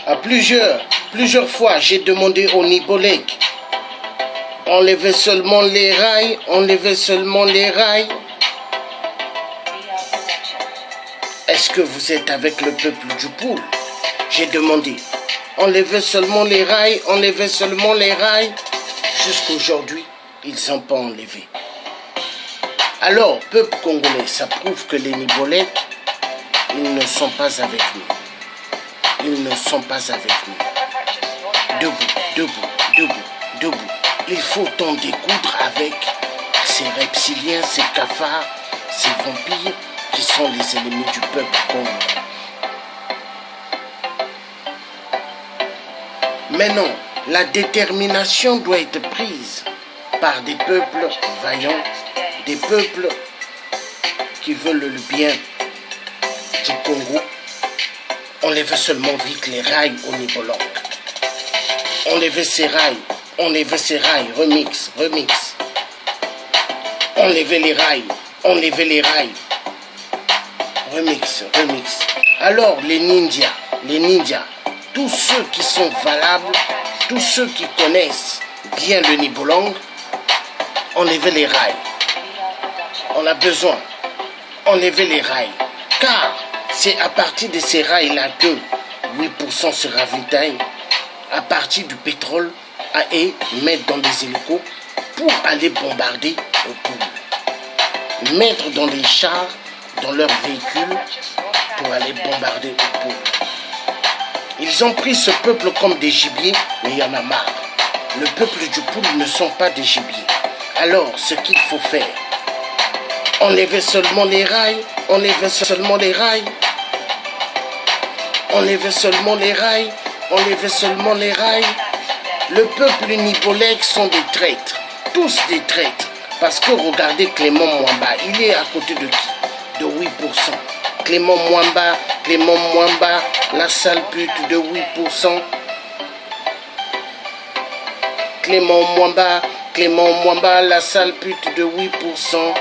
À plusieurs fois, j'ai demandé au Nibolek, enlevez seulement les rails, enlevez seulement les rails. Est-ce que vous êtes avec le peuple du Poul? J'ai demandé, enlevez seulement les rails, enlevez seulement les rails. Jusqu'aujourd'hui, ils ne sont pas enlevés. Alors, peuple congolais, ça prouve que les Nibolek, ils ne sont pas avec nous. Ils ne sont pas avec nous. Debout, debout, debout, debout. Il faut en découdre avec ces reptiliens, ces cafards, ces vampires qui sont les ennemis du peuple congolais. Maintenant, la détermination doit être prise par des peuples vaillants, des peuples qui veulent le bien du Congo. Enlevez seulement vite les rails au Nibolong. Enlevez ces rails, remix. Enlevez les rails, remix. Alors les ninjas, tous ceux qui sont valables, tous ceux qui connaissent bien le Nibolong, enlevez les rails. On a besoin, enlever les rails, car c'est à partir de ces rails-là que 8% se ravitaillent, à partir du pétrole, et mettre dans des hélicos pour aller bombarder au Poul. Mettre dans des chars, dans leurs véhicules, pour aller bombarder au Poul. Ils ont pris ce peuple comme des gibiers, mais il y en a marre. Le peuple du Poul ne sont pas des gibiers. Alors, ce qu'il faut faire, enlevez seulement les rails, enlevez seulement les rails, enlevez seulement les rails, enlevez seulement les rails. Le peuple Nibolek sont des traîtres, tous des traîtres. Parce que regardez Clément Mwamba, il est à côté de qui? De 8%. Clément Mwamba, la sale pute de 8%. Clément Mwamba, la sale pute de 8%.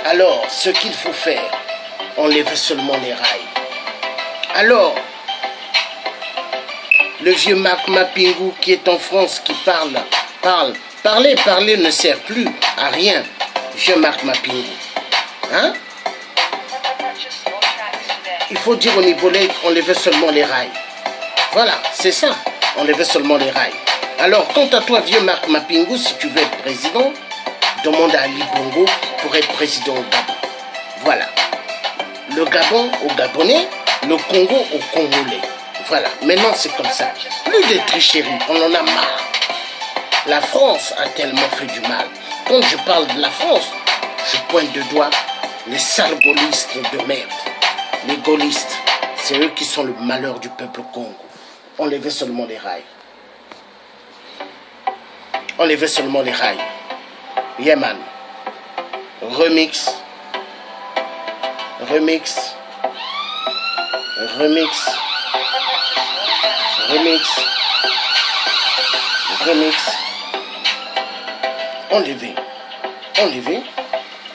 Alors, ce qu'il faut faire, enlever seulement les rails. Alors, le vieux Marc Mapingou qui est en France, qui parler ne sert plus à rien, vieux Marc Mapingou. Hein? Il faut dire au Nibolek, enlever seulement les rails. Voilà, c'est ça, enlever seulement les rails. Alors, quant à toi, vieux Marc Mapingou, si tu veux être président, demande à Ali Bongo pour être président au Gabon. Voilà. Le Gabon aux Gabonais, le Congo aux Congolais. Voilà. Maintenant, c'est comme ça. Plus de tricheries, on en a marre. La France a tellement fait du mal. Quand je parle de la France, je pointe de doigt les sales gaullistes de merde. Les gaullistes, c'est eux qui sont le malheur du peuple Congo. Enlevez seulement les rails. Enlevez seulement les rails. Yeah man. Remix.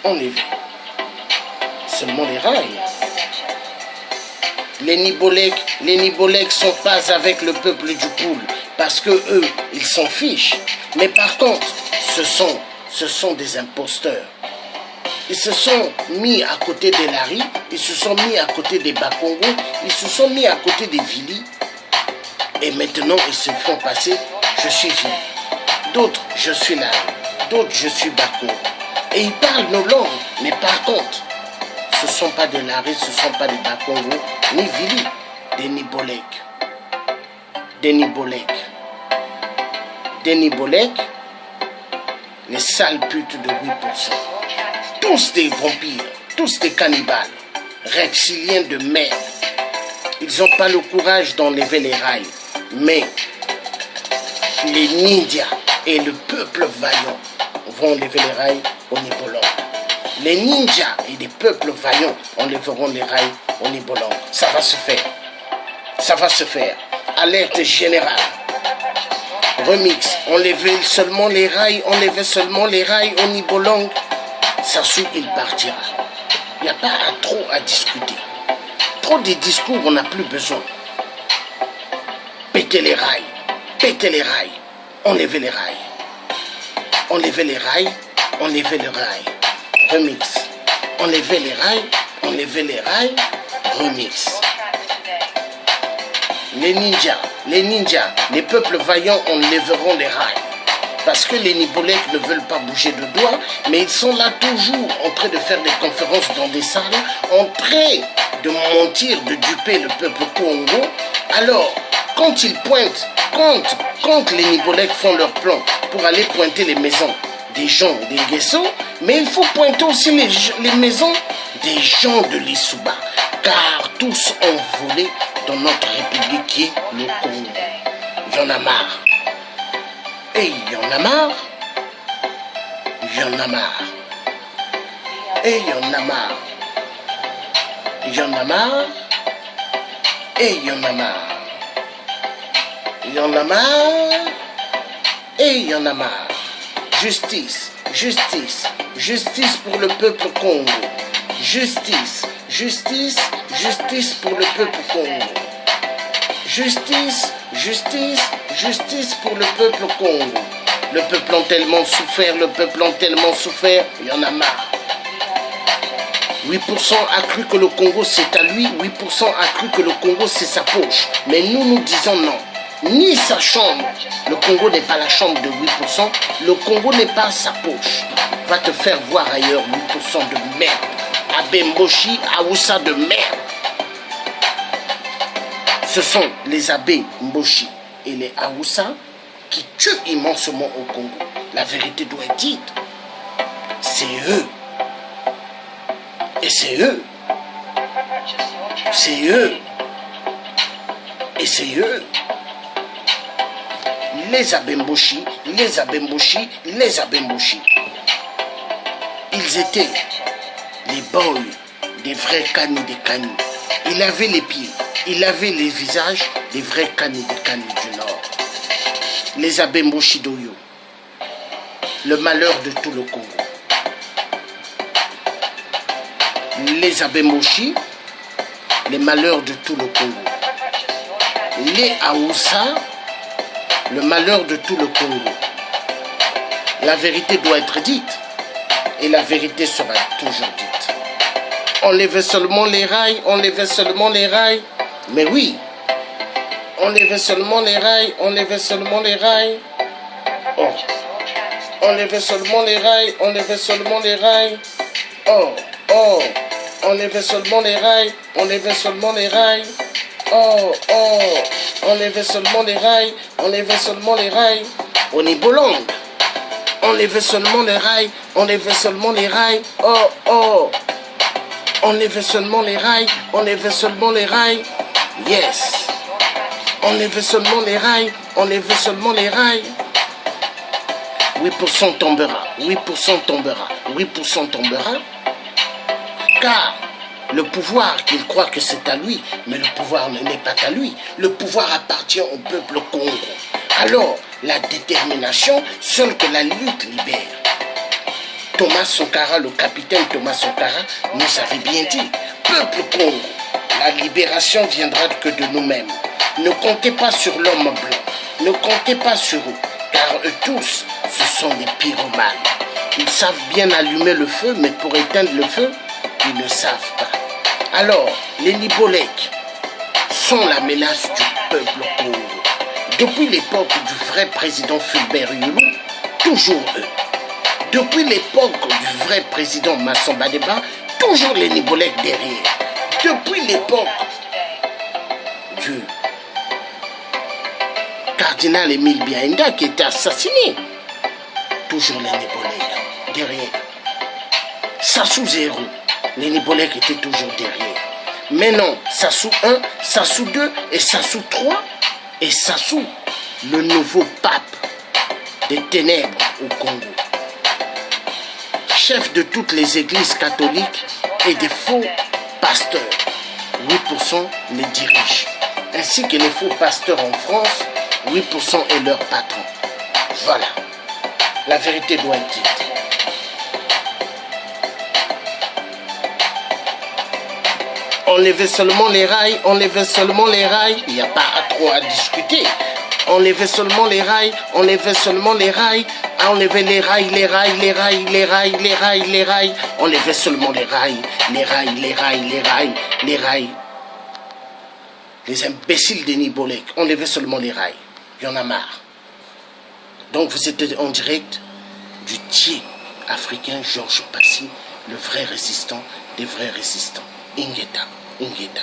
Enlevez. Seulement les rails. Les Nibolek sont pas avec le peuple du Poul parce que eux, ils s'en fichent. Mais par contre, ce sont des imposteurs. Ils se sont mis à côté des Lari, ils se sont mis à côté des Bakongo, ils se sont mis à côté des Vili. Et maintenant, ils se font passer, je suis Vili. D'autres, je suis Lari. D'autres, je suis Bakongo. Et ils parlent nos langues. Mais par contre, ce ne sont pas des Lari, ce ne sont pas des Bakongo, ni Vili, des Nibolek. Les sales putes de 8%. Tous des vampires, tous des cannibales, reptiliens de merde. Ils n'ont pas le courage d'enlever les rails. Mais les ninjas et le peuple vaillant vont enlever les rails au Nibolong. Les ninjas et les peuples vaillants enlèveront les rails au Nibolong. Ça va se faire. Ça va se faire. Alerte générale. Remix. Enlevez seulement les rails au Nibolong. Sassou, il partira. Il n'y a pas trop à discuter. Trop de discours, on n'a plus besoin. péter les rails, péter les rails, enlever les rails, enlever les rails, enlever les rails, remix, enlever les rails, remix. Les ninjas, les peuples vaillants enlèveront les rails. Parce que les Nibolèques ne veulent pas bouger de doigts, mais ils sont là toujours en train de faire des conférences dans des salles, en train de mentir, de duper le peuple Congo. Alors, quand ils pointent, quand les Nibolèques font leur plan pour aller pointer les maisons des gens des Nguesso, mais il faut pointer aussi les maisons des gens de l'Issouba, car tous ont volé dans notre république qui est le Congo. Il y en a marre. Et il y en a marre. Il y en a marre. Et il y en a marre. Il y en a marre. Et il y en a marre. Il y en a marre. Et il y en a marre. Justice, justice, justice pour le peuple Congo. Justice, justice, justice pour le peuple Congo. Justice, justice, justice pour le peuple Congo. Le peuple a tellement souffert, le peuple a tellement souffert, il y en a marre. 8% a cru que le Congo c'est à lui, 8% a cru que le Congo c'est sa poche. Mais nous disons non, ni sa chambre. Le Congo n'est pas la chambre de 8%, le Congo n'est pas sa poche. Va te faire voir ailleurs, 8% de merde. Abemboshi, Aoussa de merde. Ce sont les Abbé Mboshi et les Aoussa qui tuent immensement au Congo. La vérité doit être dite. C'est eux. Et c'est eux. C'est eux. Et c'est eux. Les Abbé Mboshi, les Abbé Mboshi, les Abbé Mboshi. Ils étaient les boys des vrais canis des canis. Ils avaient les pieds. Il avait les visages des vrais canis du Nord. Les Abbé Mboshi d'Oyo. Le malheur de tout le Congo. Les Abbé Mboshi, les malheurs de tout le Congo. Les Aoussa, le malheur de tout le Congo. La vérité doit être dite. Et la vérité sera toujours dite. Enlevez seulement les rails, enlevez seulement les rails. Mais oui, enlevez seulement les rails, enlevez seulement les rails. Oh, enlevez seulement les rails, enlevez seulement les rails. Oh, oh, enlevez seulement les rails, enlevez seulement les rails. Oh, oh, enlevez seulement les rails, enlevez seulement les rails. On est Bolong. Enlevez seulement les rails, enlevez seulement les rails. Oh, oh, enlevez seulement les rails, enlevez seulement les rails. Yes. Enlevez seulement les rails, enlevez seulement les rails. 8% tombera, 8% tombera, 8% tombera. Car le pouvoir, qu'il croit que c'est à lui, mais le pouvoir ne n'est pas à lui. Le pouvoir appartient au peuple Congo. Alors, la détermination, seule que la lutte libère. Thomas Sankara, le capitaine Thomas Sankara, nous avait bien dit, peuple Congo, la libération viendra que de nous-mêmes. Ne comptez pas sur l'homme blanc, ne comptez pas sur eux, car eux tous, ce sont des pyromanes. Ils savent bien allumer le feu, mais pour éteindre le feu, ils ne savent pas. Alors, les Nibolèques sont la menace du peuple Congo. Depuis l'époque du vrai président Fulbert Yulu, toujours eux. Depuis l'époque du vrai président Massamba Deba, toujours les Nibolèques derrière. Depuis l'époque du cardinal Émile Biaenda qui était assassiné, toujours les Nibolèques derrière. Sassou 0, les Nibolèques étaient toujours derrière. Mais non, Sassou 1, Sassou 2 et Sassou 3 et Sassou, le nouveau pape des ténèbres au Congo. Chef de toutes les églises catholiques et des faux pasteurs. 8% les dirigent. Ainsi que les faux pasteurs en France, 8% est leur patron. Voilà. La vérité doit être dite. Enlevez seulement les rails, enlevez seulement les rails. Il n'y a pas trop à discuter. enlevez seulement les rails, enlevez seulement les rails, enlevez les rails, les rails, les rails, les rails, les rails, les rails, enlevez seulement les rails, les rails, les rails, les rails, les rails. Les imbéciles Denis Bolek, enlevez seulement les rails. Il y en a marre. Donc vous êtes en direct du Thier africain Georges Passy, le vrai résistant des vrais résistants. Ingeta, Ingeta.